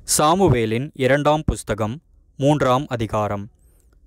சாமுவேலின் இரண்டாம் புஸ்தகம் 3ஆம் அதிகாரம்.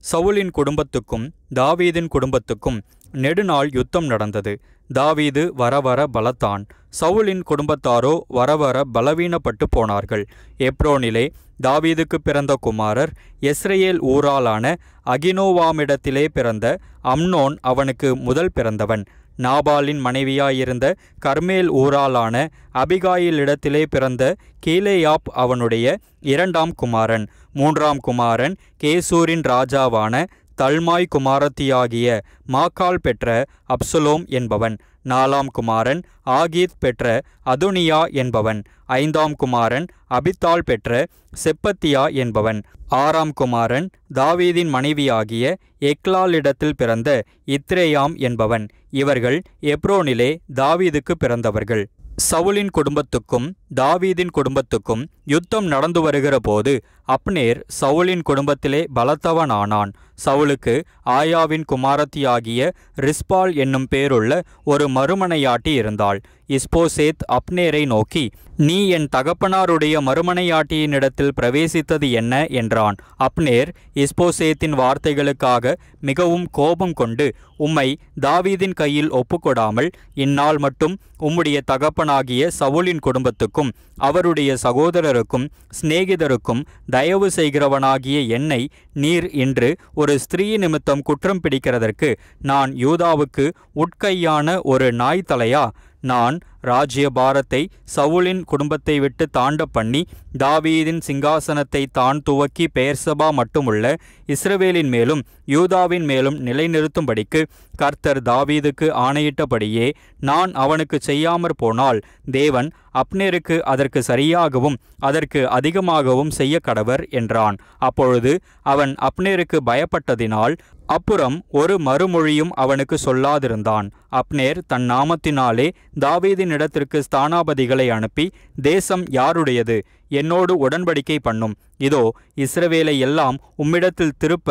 சவுலின் குடும்பத்துக்கும் தாவீதின் குடும்பத்துக்கும் நெடுநாள் யுத்தம் நடந்தது. தாவீது வரவர பலத்தான், சவுலின் குடும்பத்தாரோ வரவர பலவீனப்பட்டு போனார்கள். எப்ரோனிலே தாவீதுக்கு பிறந்த குமாரர் யெஸ்ரயேல் ஊராளான அகினோவாமிடத்திலே பிறந்த அம்னோன் அவனுக்கு முதல் பிறந்தவன். நாபாலின் மனைவியாயிருந்த கர்மேல் ஊராளான அபிகாயிலிடத்திலே பிறந்த கீலேயாப் அவனுடைய இரண்டாம் குமாரன். மூன்றாம் குமாரன் கேசூரின் ராஜாவான தல்மாய் குமாரத்தியாகிய மாக்காள் பெற்ற அப்சலோம் என்பவன். நாலாம் குமாரன் ஆகீத் பெற்ற அதுனியா என்பவன். ஐந்தாம் குமாரன் அபித்தாள் பெற்ற செப்பத்தியா என்பவன். ஆறாம் குமாரன் தாவீதின் மனைவியாகிய எக்லாலிடத்தில் பிறந்த இத்ரேயாம் என்பவன். இவர்கள் எப்ரோனிலே தாவீதுக்கு பிறந்தவர்கள். சவுலின் குடும்பத்துக்கும் தாவீதின் குடும்பத்துக்கும் யுத்தம் நடந்து வருகிற போது அப்னேர் சவுலின் குடும்பத்திலே பலத்தவனானான். சவுலுக்கு ஆயாவின் குமாரத்தியாகிய ரிஸ்பால் என்னும் பேருள்ள ஒரு மறுமனையாட்டி இருந்தாள். இஸ்போசேத் அப்னேரை நோக்கி, நீ என் தகப்பனாருடைய மறுமனையாட்டியினிடத்தில் பிரவேசித்தது என்ன என்றான். அப்னேர் இஸ்போசேத்தின் வார்த்தைகளுக்காக மிகவும் கோபம் கொண்டு, உம்மை தாவீதின் கையில் ஒப்புக்கொடாமல் இந்நாள் மட்டும் உம்முடைய தகப்பனாகிய சவுலின் குடும்பத்துக்கும் அவருடைய சகோதரருக்கும் சிநேகிதருக்கும் தயவு செய்கிறவனாகிய என்னை நீர் இன்று ஒரு ஸ்திரீ நிமித்தம் குற்றம் பிடிக்கிறதற்கு நான் யூதாவுக்கு உட்கையான ஒரு நாய் தலையா? நான் ராஜ்யபாரத்தை சவுலின் குடும்பத்தை விட்டு தாண்ட பண்ணி தாவீதின் சிங்காசனத்தை தான் துவக்கி பெயர்சபா மட்டுமுள்ள இஸ்ரவேலின் மேலும் யூதாவின் மேலும் நிலைநிறுத்தும்படிக்கு கர்த்தர் தாவீதுக்கு ஆணையிட்டபடியே நான் அவனுக்கு செய்யாமற் போனால் தேவன் அப்னேருக்கு அதற்கு சரியாகவும் அதற்கு அதிகமாகவும் செய்ய கடவர் என்றான். அப்பொழுது அவன் அப்னேருக்கு பயப்பட்டதினால் அப்புறம் ஒரு மறுமொழியும் அவனுக்கு சொல்லாதிருந்தான். அப்னேர் தன் நாமத்தினாலே தாவீதினிடத்திற்கு ஸ்தானாபதிகளை அனுப்பி, தேசம் யாருடையது? என்னோடு உடன்படிக்கை பண்ணும். இதோ இஸ்ரவேலை எல்லாம் உம்மிடத்தில் திருப்ப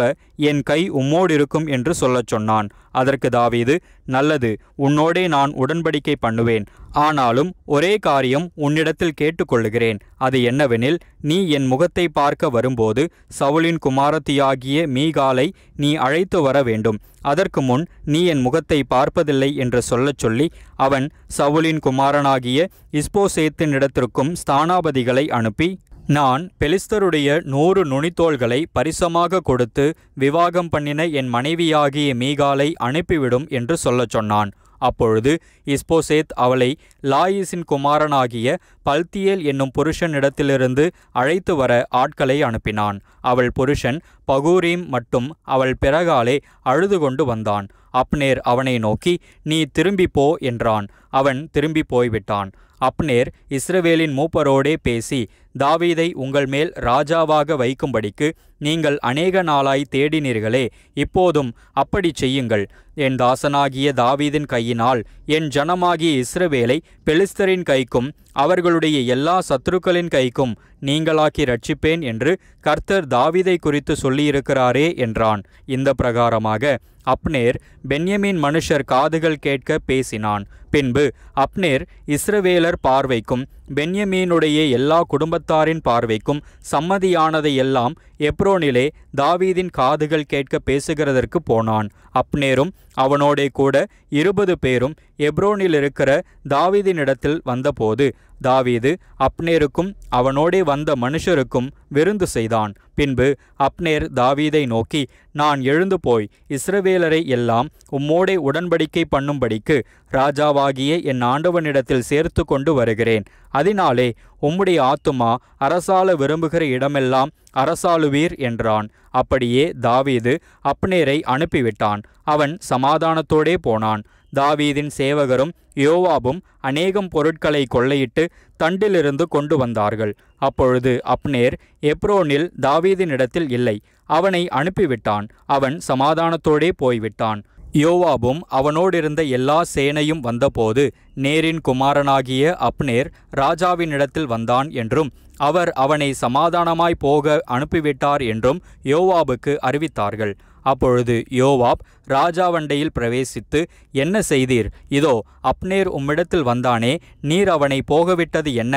என் கை உம்மோடு இருக்கும் என்று சொல்லச் சொன்னான். அதற்கு தாவீது, நல்லது, உன்னோடே நான் உடன்படிக்கை பண்ணுவேன். ஆனாலும் ஒரே காரியம் உன்னிடத்தில் கேட்டுக்கொள்ளுகிறேன். அது என்னவெனில், நீ என் முகத்தை பார்க்க வரும்போது சவுலின் குமாரத்தியாகிய மீகாலை நீ அழைத்து வர வேண்டும். அதற்கு முன் நீ என் முகத்தை பார்ப்பதில்லை என்று சொல்லச் சொல்லி அவன் சவுலின் குமாரனாகிய இஸ்போசேத்தினிடத்திற்கும் ஸ்தானாபதிகளை அனுப்பி, நான் பெலிஸ்தருடைய 100 நுனித்தோள்களை பரிசமாக கொடுத்து விவாகம் பண்ணின என் மனைவியாகிய மீகாலை அனுப்பிவிடும் என்று சொல்லச் சொன்னான். அப்பொழுது இஸ்போசேத் அவளை லாயிசின் குமாரனாகிய பல்தியேல் என்னும் புருஷனிடத்திலிருந்து அழைத்து வர ஆட்களை அனுப்பினான். அவள் புருஷன் பகூரீம் மட்டும் அவள் பிறகாலே அழுது கொண்டு வந்தான். அப்னேர் அவனை நோக்கி, நீ திரும்பி போ என்றான். அவன் திரும்பி போய்விட்டான். அப்னேர் இஸ்ரவேலின் மூப்பரோடே பேசி, தாவீதை உங்கள் மேல் ராஜாவாக வைக்கும்படிக்கு நீங்கள் அநேக நாளாய் தேடினீர்களே, இப்போதும் அப்படி செய்யுங்கள். என் தாசனாகிய தாவீதின் கையினால் என் ஜனமாகிய இஸ்ரவேலை பெலிஸ்தரின் கைக்கும் அவர்களுடைய எல்லா சத்துருக்களின் கைக்கும் நீங்களாக்கி ரட்சிப்பேன் என்று கர்த்தர் தாவீதை குறித்து சொல்லியிருக்கிறாரே என்றான். இந்த பிரகாரமாக அப்னேர் பென்யமீன் மனுஷர் காதுகள் கேட்க பேசினான். பின்பு அப்னேர் இஸ்ரவேலர் பார்வைக்கும் பென்யமீனுடைய எல்லா குடும்பத்தாரின் பார்வைக்கும் சம்மதியானதையெல்லாம் எப்ரோனிலே தாவீதின் காதுகள் கேட்க பேசுகிறதற்கு போனான். அப்னேரும் அவனோடே கூட 20 பேரும் எப்ரோனில் இருக்கிற தாவீதினிடத்தில் வந்தபோது தாவீது அப்னேருக்கும் அவனோடே வந்த மனுஷருக்கும் விருந்து செய்தான். பின்பு அப்னேர் தாவீதை நோக்கி, நான் எழுந்து போய் இஸ்ரவேலரை எல்லாம் உம்மோடே உடன்படிக்கை பண்ணும்படிக்கு ராஜாவாகிய என் ஆண்டவனிடத்தில் சேர்த்து கொண்டு வருகிறேன். அதனாலே உம்முடைய ஆத்துமா அரசாள விரும்புகிற இடமெல்லாம் அரசாளுவீர் என்றான். அப்படியே தாவீது அப்னேரை அனுப்பிவிட்டான். அவன் சமாதானத்தோடே போனான். தாவீதின் சேவகரும் யோவாபும் அநேகம் பொருட்களை கொள்ளையிட்டு தண்டிலிருந்து கொண்டு வந்தார்கள். அப்பொழுது அப்னேர் எப்ரோனில் தாவீதினிடத்தில் இல்லை. அவனை அனுப்பிவிட்டான். அவன் சமாதானத்தோடே போய்விட்டான். யோவாபும் அவனோடிருந்த எல்லா சேனையும் வந்தபோது நேரின் குமாரனாகிய அப்னேர் ராஜாவினிடத்தில் வந்தான் என்றும் அவர் அவனை சமாதானமாய் போக அனுப்பிவிட்டார் என்றும் யோவாபுக்கு அறிவித்தார்கள். அப்பொழுது யோவாப் ராஜாவண்டையில் பிரவேசித்து, என்ன செய்தீர்? இதோ அப்னேர் உம்மிடத்தில் வந்தானே, நீர் அவனை போகவிட்டது என்ன?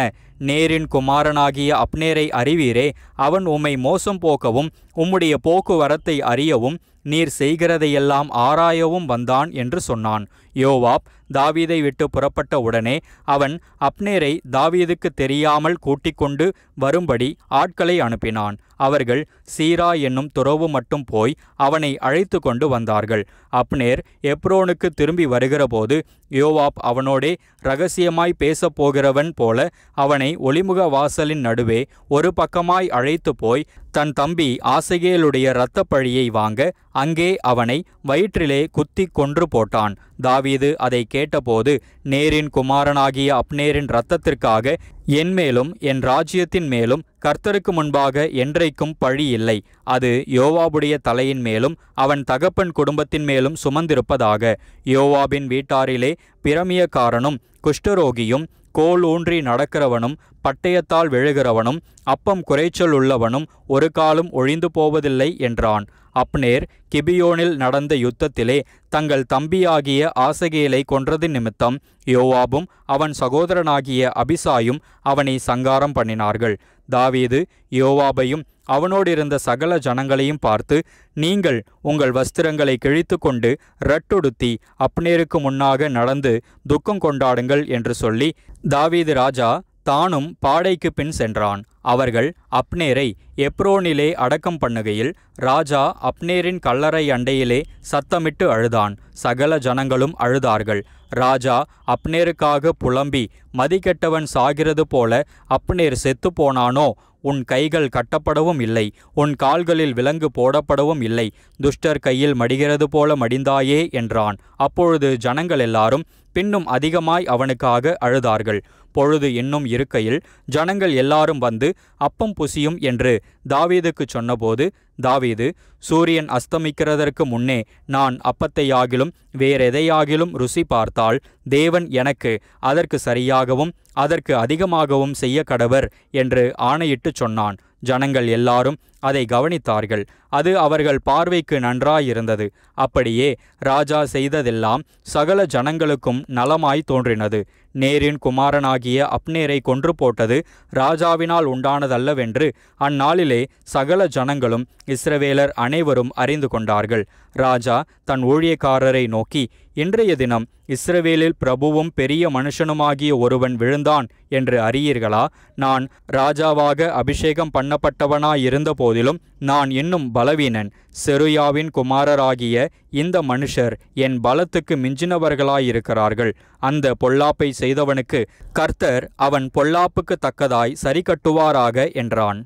நேரின் குமாரனாகிய அப்னேரை அறிவீரே, அவன் உம்மை மோசம் போக்கவும் உம்முடைய போக்குவரத்தை அறியவும் நீர் செய்கிறதையெல்லாம் ஆராயவும் வந்தான் என்று சொன்னான். யோவாப் தாவீதை விட்டு புறப்பட்ட உடனே அவன் அப்னேரை தாவீதுக்கு தெரியாமல் கூட்டிக் கொண்டு வரும்படி ஆட்களை அனுப்பினான். அவர்கள் சீரா என்னும் துறவு மட்டும் போய் அவனை அழைத்து கொண்டு வந்தார்கள். அப்னேர் எப்ரோனுக்கு திரும்பி வருகிறபோது யோவாப் அவனோடே இரகசியமாய் பேசப்போகிறவன் போல அவனை ஒளிமுக வாசலின் நடுவே ஒரு பக்கமாய் அழைத்து போய் தன் தம்பி ஆசகேலுடைய இரத்தப்பழியை வாங்க அங்கே அவனை வயிற்றிலே குத்தி கொன்று போட்டான். தாவீது அதை கேட்டபோது, நேரின் குமாரனாகிய அப்னேரின் இரத்தத்திற்காக என் மேலும் என் ராஜ்யத்தின் மேலும் கர்த்தருக்கு முன்பாக என்றைக்கும் பழி இல்லை. அது யோவாபுடைய தலையின் மேலும் அவன் தகப்பன் குடும்பத்தின் மேலும் சுமந்திருப்பதாக. யோவாபின் வீட்டாரிலே பிரமியக்காரனும் குஷ்டரோகியும் கோல் ஊன்றி நடக்கிறவனும் பட்டயத்தால் விழுகிறவனும் அப்பம் குறைச்சல் உள்ளவனும் ஒரு காலும் ஒழிந்து போவதில்லை என்றான். அப்னேர் கிபியோனில் நடந்த யுத்தத்திலே தங்கள் தம்பியாகிய ஆசகேலை கொன்றது நிமித்தம் யோவாபும் அவன் சகோதரனாகிய அபிசாயும் அவனை சங்காரம் பண்ணினார்கள். தாவீது யோவாபையும் அவனோடிருந்த சகல ஜனங்களையும் பார்த்து, நீங்கள் உங்கள் வஸ்திரங்களை கிழித்து கொண்டு ரட்டுடுத்தி அப்னேருக்கு முன்னாக நடந்து துக்கம் கொண்டாடுங்கள் என்று சொல்லி தாவீது ராஜா தானும் பாடைக்கு பின் சென்றான். அவர்கள் அப்னேரை எப்ரோனிலே அடக்கம் பண்ணுகையில் ராஜா அப்னேரின் கல்லறை அண்டையிலே சத்தமிட்டு அழுதான். சகல ஜனங்களும் அழுதார்கள். ராஜா அப்னேருக்காக புலம்பி, மதிகெட்டவன் சாகிறது போல அப்னேர் செத்து போனானோ, உன் கைகள் கட்டப்படவும் இல்லை, உன் கால்களில் விலங்கு போடப்படவும் இல்லை, துஷ்டர் கையில் மடிகிறது போல மடிந்தாயே என்றான். அப்பொழுது ஜனங்கள் எல்லாரும் பின்னும் அதிகமாய் அவனுக்காக அழுதார்கள். பொழுது இன்னும் இருக்கையில் ஜனங்கள் எல்லாரும் வந்து அப்பம் புசியும் என்று தாவீதுக்கு சொன்னபோது தாவீது, சூரியன் அஸ்தமிக்கிறதற்கு முன்னே நான் அப்பத்தையாகிலும் வேறெதையாகிலும் ருசி பார்த்தால் தேவன் எனக்கு அதற்கு சரியாகவும் அதற்கு அதிகமாகவும் செய்ய கடவர் என்று ஆணையிட்டு சொன்னான். ஜனங்கள் எல்லாரும் அதை கவனித்தார்கள். அது அவர்கள் பார்வைக்கு நன்றாயிருந்தது. அப்படியே ராஜா செய்ததெல்லாம் சகல ஜனங்களுக்கும் நலமாய் தோன்றினது. நேரின் குமாரனாகிய அப்னேரை கொன்று போட்டது ராஜாவினால் உண்டானதல்லவென்று அந்நாளிலே சகல ஜனங்களும் இஸ்ரவேலர் அனைவரும் அறிந்து கொண்டார்கள். ராஜா தன் ஊழியக்காரரை நோக்கி, இன்றைய தினம் இஸ்ரவேலில் பிரபுவும் பெரிய மனுஷனுமாகிய ஒருவன் விழுந்தான் என்று அறியீர்களா? நான் ராஜாவாக அபிஷேகம் பண்ணப்பட்டவனாயிருந்த போதிலும் நான் இன்னும் பலவீனன். செருயாவின் குமாரராகிய இந்த மனுஷர் என் பலத்துக்கு மிஞ்சினவர்களாயிருக்கிறார்கள். அந்த பொல்லாப்பை செய்தவனுக்கு கர்த்தர் அவன் பொல்லாப்புக்கு தக்கதாய் சரி கட்டுவாராக என்றான்.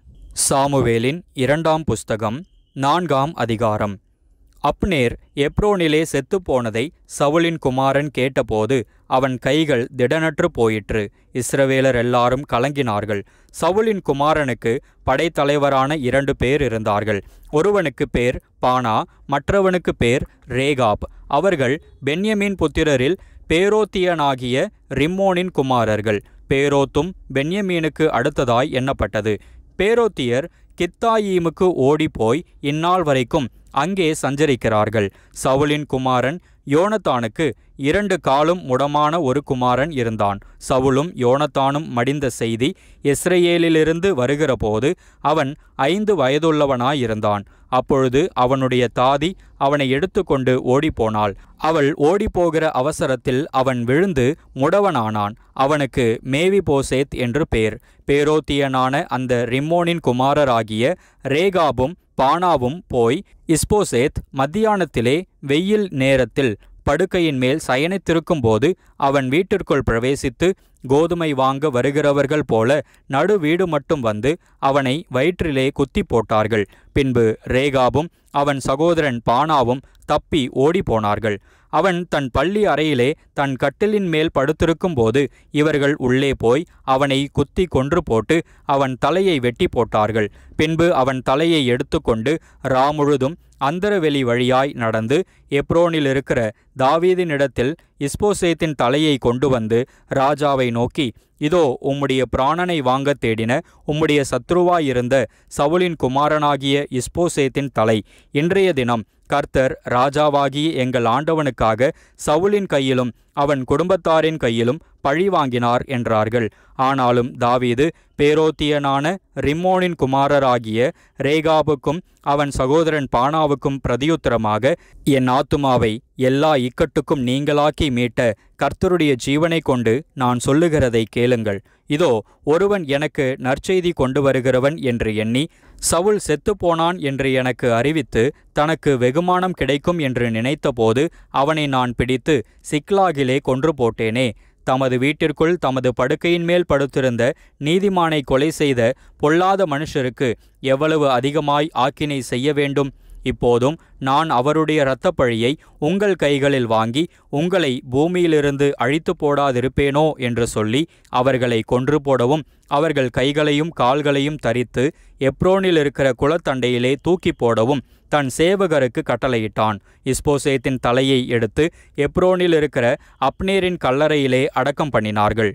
சாமுவேலின் 2ஆம் புஸ்தகம் 4ஆம் அதிகாரம். அப்னேர் எப்ரோனிலே செத்துப்போனதை சவுலின் குமாரன் கேட்டபோது அவன் கைகள் திடனற்று போயிற்று. இஸ்ரவேலர் எல்லாரும் கலங்கினார்கள். சவுலின் குமாரனுக்கு படைத்தலைவரான 2 பேர் இருந்தார்கள். ஒருவனுக்கு பேர் பானா, மற்றவனுக்கு பேர் ரேகாப். அவர்கள் பென்யமீன் புத்திரரில் பேரோத்தியனாகிய ரிம்மோனின் குமாரர்கள். பேரோத்தும் பென்யமீனுக்கு அடுத்ததாய் எண்ணப்பட்டது. பேரோத்தியர் கித்தாயீமுக்கு ஓடிப்போய் இந்நாள் வரைக்கும் அங்கே சஞ்சரிக்கிறார்கள். சவுலின் குமாரன் யோனத்தானுக்கு 2 காலும் முடமான ஒரு குமாரன் இருந்தான். சவுலும் யோனத்தானும் மடிந்த செய்தி இஸ்ரவேலிலிருந்து வருகிறபோது அவன் 5 வயதுள்ளவனாயிருந்தான். அப்பொழுது அவனுடைய தாதி அவனை எடுத்துக்கொண்டு ஓடிப்போனாள். அவள் ஓடிப்போகிற அவசரத்தில் அவன் விழுந்து முடவனானான். அவனுக்கு மேவிபோசேத் என்று பேர். பேரோத்தியனான அந்த ரிம்மோனின் குமாரராகிய ரேகாபும் பானாவும் போய் இஸ்போசேத் மத்தியானத்திலே வெயில் நேரத்தில் படுக்கையின் மேல் சயனித்திருக்கும்போது அவன் வீட்டிற்குள் பிரவேசித்து கோதுமை வாங்க வருகிறவர்கள் போல நடு வீடு மட்டும் வந்து அவனை வயிற்றிலே குத்தி போட்டார்கள். பின்பு ரேகாபும் அவன் சகோதரன் பானாவும் தப்பி ஓடி போனார்கள். அவன் தன் பள்ளி அறையிலே தன் கட்டிலின் மேல் படுத்திருக்கும்போது இவர்கள் உள்ளே போய் அவனை குத்தி கொன்று போட்டு அவன் தலையை வெட்டி போட்டார்கள். பின்பு அவன் தலையை எடுத்துக்கொண்டு முழுதும் அந்தரவெளி வழியாய் நடந்து எப்ரோனில் இருக்கிற தாவீதினிடத்தில் இஸ்போசேத்தின் தலையை கொண்டு வந்து ராஜாவை நோக்கி, இதோ உம்முடைய பிராணனை வாங்க தேடின உம்முடைய சத்ருவாயிருந்த சவுலின் குமாரனாகிய இஸ்போசேத்தின் தலை இன்றைய தினம் கர்த்தர் ராஜாவாகிய எங்கள் ஆண்டவனுக்காக சவுலின் கையிலும் அவன் குடும்பத்தாரின் கையிலும் பழி வாங்கினார் என்றார்கள். ஆனாலும் தாவீது பேரோத்தியனான ரிம்மோனின் குமாரராகிய ரேகாபுக்கும் அவன் சகோதரன் பானாவுக்கும் பிரதியுத்தரமாக, என் ஆத்துமாவை எல்லா இக்கட்டுக்கும் நீங்களாக்கி மீட்ட கர்த்தருடைய ஜீவனை கொண்டு நான் சொல்லுகிறதை கேளுங்கள். இதோ ஒருவன் எனக்கு நற்செய்தி கொண்டு வருகிறவன் என்று எண்ணி சவுல் செத்துப்போனான் என்று எனக்கு அறிவித்து தனக்கு வெகுமானம் கிடைக்கும் என்று நினைத்தபோது அவனை நான் பிடித்து சிக்லாகிலே கொன்று போட்டேனே. தமது வீட்டிற்குள் தமது படுக்கையின் மேல் படுத்திருந்த நீதிமானை கொலை செய்த பொல்லாத மனுஷருக்கு எவ்வளவு அதிகமாய் ஆக்கினை செய்ய வேண்டும்? இப்போதும் நான் அவருடைய இரத்தப்பழியை உங்கள் கைகளில் வாங்கி உங்களை பூமியிலிருந்து அழித்து போடாதிருப்பேனோ என்று சொல்லி அவர்களை கொன்று போடவும் அவர்கள் கைகளையும் கால்களையும் தரித்து எப்ரோனில் இருக்கிற குளத்தண்டையிலே தூக்கி போடவும் தன் சேவகருக்கு கட்டளையிட்டான். இஸ்போசேத்தின் தலையை எடுத்து எப்ரோனில் இருக்கிற அப்னேரின் கல்லறையிலே அடக்கம் பண்ணினார்கள்.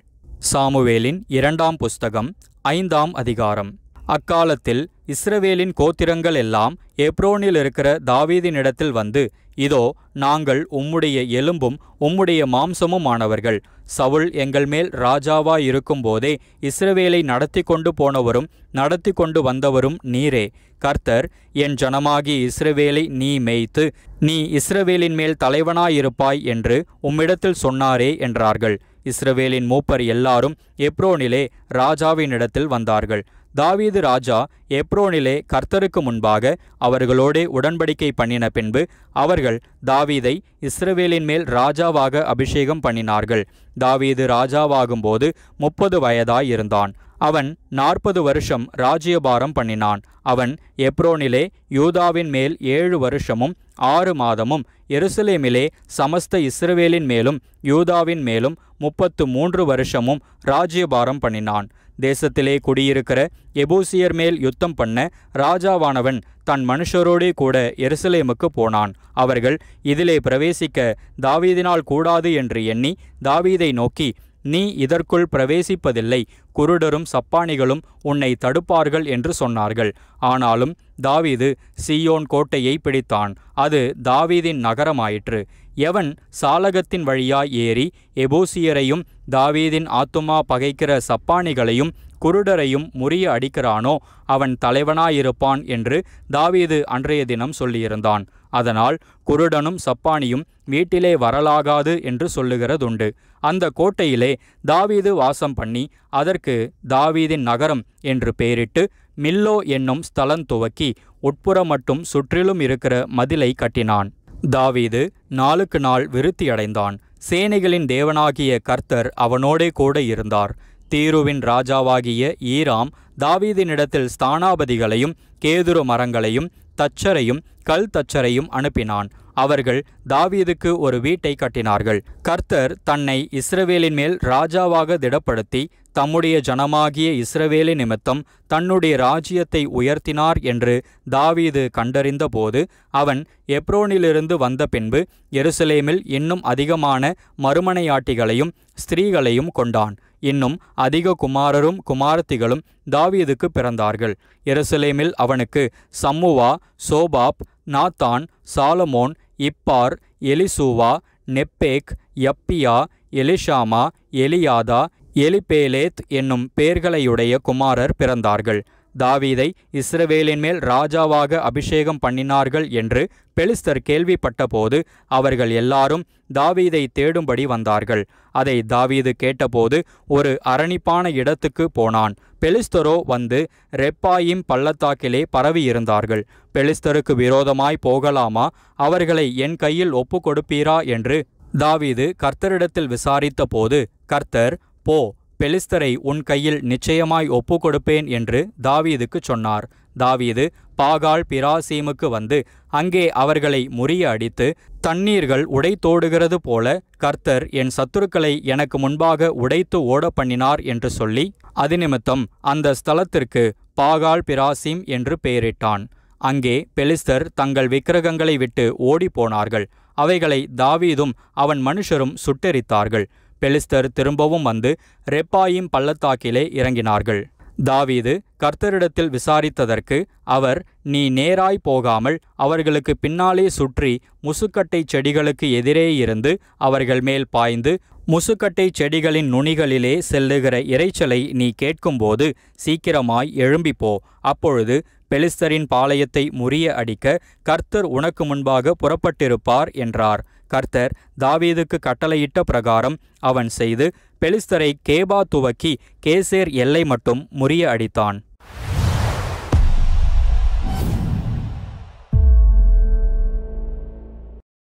சாமுவேலின் 2ஆம் புஸ்தகம் 5ஆம் அதிகாரம். அக்காலத்தில் இஸ்ரவேலின் கோத்திரங்கள் எல்லாம் எப்ரோனில் இருக்கிற தாவீதினிடத்தில் வந்து, இதோ நாங்கள் உம்முடைய எலும்பும் உம்முடைய மாம்சமுமானவர்கள். சவுல் எங்கள் மேல் ராஜாவாயிருக்கும் போதே இஸ்ரவேலை நடத்தி கொண்டு போனவரும் நடத்தி கொண்டு வந்தவரும் நீரே. கர்த்தர் என் ஜனமாகிய இஸ்ரவேலை நீ மேய்த்து நீ இஸ்ரவேலின் மேல் தலைவனாயிருப்பாய் என்று உம்மிடத்தில் சொன்னாரே என்றார்கள். இஸ்ரவேலின் மூப்பர் எல்லாரும் எப்ரோனிலே ராஜாவினிடத்தில் வந்தார்கள். தாவீது ராஜா எப்ரோனிலே கர்த்தருக்கு முன்பாக அவர்களோடே உடன்படிக்கை பண்ணின பின்பு அவர்கள் தாவீதை இஸ்ரவேலின் மேல் ராஜாவாக அபிஷேகம் பண்ணினார்கள். தாவீது ராஜாவாகும்போது 30 வயதாயிருந்தான். அவன் 40 வருஷம் ராஜ்யபாரம் பண்ணினான். அவன் எப்ரோனிலே யூதாவின் மேல் 7 வருஷமும் 6 மாதமும் எருசலேமிலே சமஸ்த இஸ்ரவேலின் மேலும் யூதாவின் மேலும் 33 வருஷமும் ராஜ்யபாரம் பண்ணினான். தேசத்திலே குடியிருக்கிற எபூசியர் மேல் யுத்தம் பண்ண ராஜாவானவன் தன் மனுஷரோடே கூட எருசலேமுக்கு போனான். அவர்கள் இதிலே பிரவேசிக்க தாவீதினால் கூடாது என்று எண்ணி தாவீதை நோக்கி, நீ இதற்குள் பிரவேசிப்பதில்லை, குருடரும் சப்பானிகளும் உன்னை தடுப்பார்கள் என்று சொன்னார்கள். ஆனாலும் தாவீது சீயோன் கோட்டையை பிடித்தான். அது தாவீதின் நகரமாயிற்று. எவன் சாலகத்தின் வழியாய் ஏறி எபூசியரையும் தாவீதின் ஆத்துமா பகைக்கிற சப்பானிகளையும் குருடரையும் முறிய அடிக்கிறானோ அவன் தலைவனாயிருப்பான் என்று தாவீது அன்றைய தினம் சொல்லியிருந்தான். அதனால் குருடனும் சப்பானியும் வீட்டிலே வரலாகாது என்று சொல்லுகிறதுண்டு. அந்த கோட்டையிலே தாவீது வாசம் பண்ணி அதற்கு தாவீதின் நகரம் என்று பெயரிட்டு மில்லோ என்னும் ஸ்தலம் துவக்கி உட்புறம் மட்டும் சுற்றிலும் இருக்கிற மதிலை கட்டினான். தாவீது நாளுக்கு நாள் விருத்தியடைந்தான். சேனைகளின் தேவனாகிய கர்த்தர் அவனோடே கூட இருந்தார். தீருவின் ராஜாவாகிய ஈராம் தாவீதினிடத்தில் ஸ்தானாபதிகளையும் கேதுரு மரங்களையும் தச்சரையும் கல் தச்சரையும் அனுப்பினான். அவர்கள் தாவீதுக்கு ஒரு வீட்டை கட்டினார்கள். கர்த்தர் தன்னை இஸ்ரவேலின் மேல் ராஜாவாக திடப்படுத்தி தம்முடைய ஜனமாகிய இஸ்ரவேலி நிமித்தம் தன்னுடைய ராஜ்யத்தை உயர்த்தினார் என்று தாவீது கண்டறிந்த போது அவன் எப்ரோனிலிருந்து வந்த பின்பு எருசலேமில் இன்னும் அதிகமான மறுமனையாட்டிகளையும் ஸ்திரீகளையும் கொண்டான். இன்னும் அதிக குமாரரும் குமாரத்திகளும் தாவீதுக்கு பிறந்தார்கள். எருசலேமில் அவனுக்கு Shammua, Shobab, Nathan, Solomon, Ibhar, Elishua, Nepheg, Japhia, Elishama, Eliada, Eliphelet என்னும் பேர்களையுடைய குமாரர் பிறந்தார்கள். தாவீதை இஸ்ரவேலின் மேல் ராஜாவாக அபிஷேகம் பண்ணினார்கள் என்று பெலிஸ்தர் கேள்விப்பட்டபோது அவர்கள் எல்லாரும் தாவீதை தேடும்படி வந்தார்கள். அதை தாவீது கேட்டபோது ஒரு அரணிப்பான இடத்துக்கு போனான். பெலிஸ்தரோ வந்து ரெப்பாயிம் பள்ளத்தாக்கிலே பரவியிருந்தார்கள். பெலிஸ்தருக்கு விரோதமாய் போகலாமா, அவர்களை என் கையில் ஒப்பு கொடுப்பீரா என்று தாவீது கர்த்தரிடத்தில் விசாரித்த போது கர்த்தர், போ, பெலிஸ்தரை உன் கையில் நிச்சயமாய் ஒப்பு கொடுப்பேன் என்று தாவீதுக்கு சொன்னார். தாவீது பாகால் பிராசீமுக்கு வந்து அங்கே அவர்களை முறிய அடித்து, தண்ணீர்கள் உடைத்தோடுகிறது போல கர்த்தர் என் சத்துருக்களை எனக்கு முன்பாக உடைத்து ஓட பண்ணினார் என்று சொல்லி அது நிமித்தம் அந்த ஸ்தலத்திற்கு பாகால் பிராசீம் என்று பெயரிட்டான். அங்கே பெலிஸ்தர் தங்கள் விக்கிரகங்களை விட்டு ஓடிப்போனார்கள். அவைகளை தாவீதும் அவன் மனுஷரும் சுட்டெரித்தார்கள். பெலிஸ்தர் திரும்பவும் வந்து ரெப்பாயிம் பள்ளத்தாக்கிலே இறங்கினார்கள். தாவீது கர்த்தரிடத்தில் விசாரித்ததற்கு அவர், நீ நேராய் போகாமல் அவர்களுக்கு பின்னாலே சுற்றி முசுக்கட்டை செடிகளுக்கு எதிரே இருந்து அவர்கள் மேல் பாய்ந்து முசுக்கட்டை செடிகளின் நுனிகளிலே செல்லுகிற இரைச்சலை நீ கேட்கும்போது சீக்கிரமாய் எழும்பிப்போ. அப்பொழுது பெலிஸ்தரின் பாளையத்தை முறிய அடிக்க கர்த்தர் உனக்கு முன்பாக புறப்பட்டிருப்பார் என்றார். கர்த்தர் தாவீதுக்கு கட்டளையிட்ட பிரகாரம் அவன் செய்து பெலிஸ்தரை கேபா துவக்கி கேசேர் எல்லை மட்டும் முறிய அடித்தான்.